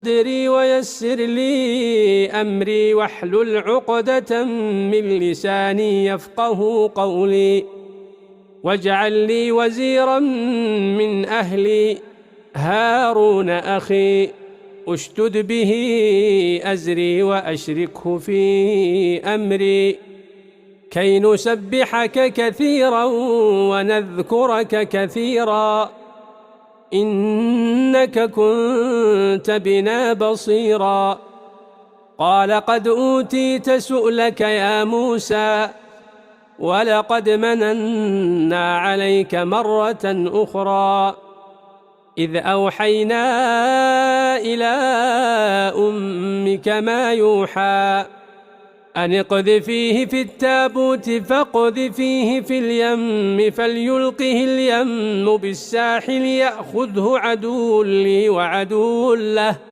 صدري ويسر لي أمري واحلل عقدة من لساني يفقه قولي واجعل لي وزيرا من أهلي هارون أخي اشدد به أزري وأشركه في أمري كي نسبحك كثيرا ونذكرك كثيرا إنك كنت بنا بصيرا. قال قد أوتيت سؤلك يا موسى ولقد مننا عليك مرة أخرى إذ أوحينا إلى أمك ما يوحى أن اقذفيه في التابوت فاقذفيه في اليم فليلقه اليم بالساحل يأخذه عدو لي وعدو له